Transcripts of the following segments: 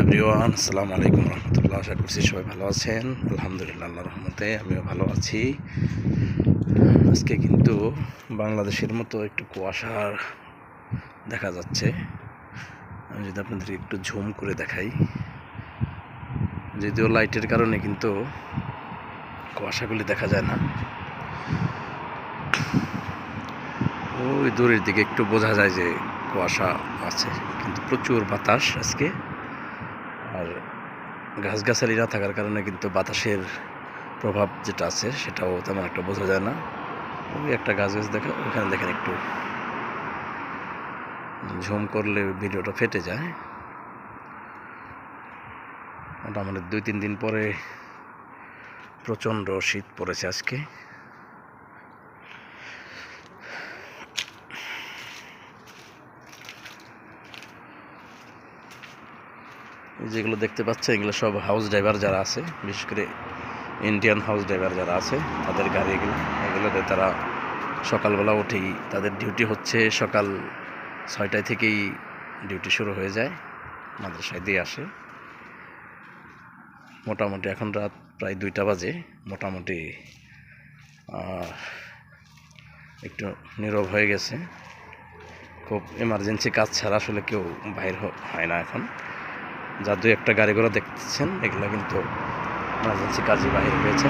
Everyone, আসসালামু আলাইকুম রহমতুল্লাহ। আশা করছি সবাই ভালো আছেন। আলহামদুলিল্লাহ, আল্লাহর রহমতে আমিও ভালো আছি। আজকে কিন্তু বাংলাদেশের মতো একটু কুয়াশা দেখা যাচ্ছে। আমি যদি আপনাদের একটু ঝুম করে দেখাই, যদিও লাইটের কারণে কিন্তু কুয়াশাগুলি দেখা যায় না। ওই দূরের দিকে একটু বোঝা যায় যে কুয়াশা আছে, কিন্তু প্রচুর বাতাস আজকে। আর গাছগাছালি না থাকার কারণে কিন্তু বাতাসের প্রভাব যেটা আছে সেটাও তেমন একটা বোঝা যায় না। ওই একটা গাছ দেখা, ওখানে দেখেন একটু ঝুম করলে ভিডিওটা ফেটে যায়। ওটা আমাদের 2-3 দিন পরে প্রচণ্ড শীত পড়েছে আজকে। যেগুলো দেখতে পাচ্ছে এগুলো সব হাউস ড্রাইভার যারা আছে, বিশেষ করে ইন্ডিয়ান হাউস ড্রাইভার যারা আছে তাদের গাড়ি এগুলোতে তারা সকালবেলা উঠেই তাদের ডিউটি হচ্ছে। সকাল 6টায় থেকেই ডিউটি শুরু হয়ে যায়, মাদ্রাসায় দিয়ে আসে। মোটামুটি এখন রাত প্রায় 2টা বাজে। মোটামুটি একটু নীরব হয়ে গেছে। খুব এমার্জেন্সি কাজ ছাড়া আসলে কেউ বাইর হয় না এখন। যা 2-1টা গাড়ি ঘোড়া দেখতেছেন এগুলো কিন্তু এমার্জেন্সি কাজে বাইরে হয়েছে।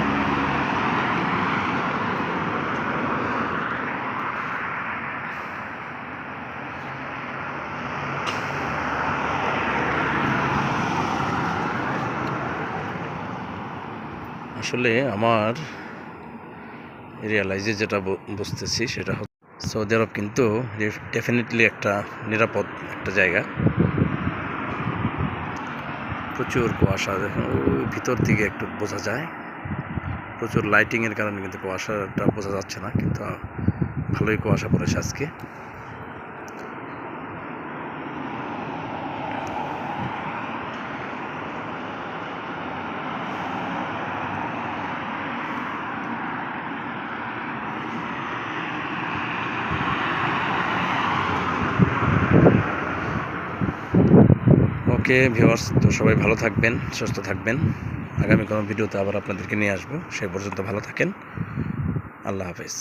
আসলে আমার রিয়ালাইজে যেটা বুঝতেছি সেটা হচ্ছে সৌদি আরব কিন্তু ডেফিনেটলি একটা নিরাপদ একটা জায়গা। প্রচুর কুয়াশা, দেখুন ওই ভিতর দিকে একটু বোঝা যায়। প্রচুর লাইটিংয়ের কারণে কিন্তু কুয়াশাটা বোঝা যাচ্ছে না, কিন্তু ভালোই কুয়াশা পড়েছে আজকে। ওকে ভিউয়ার্স, তো সবাই ভালো থাকবেন, সুস্থ থাকবেন। আগামী কোনো ভিডিওতে আবার আপনাদেরকে নিয়ে আসবো। সেই পর্যন্ত ভালো থাকেন। আল্লাহ হাফেজ।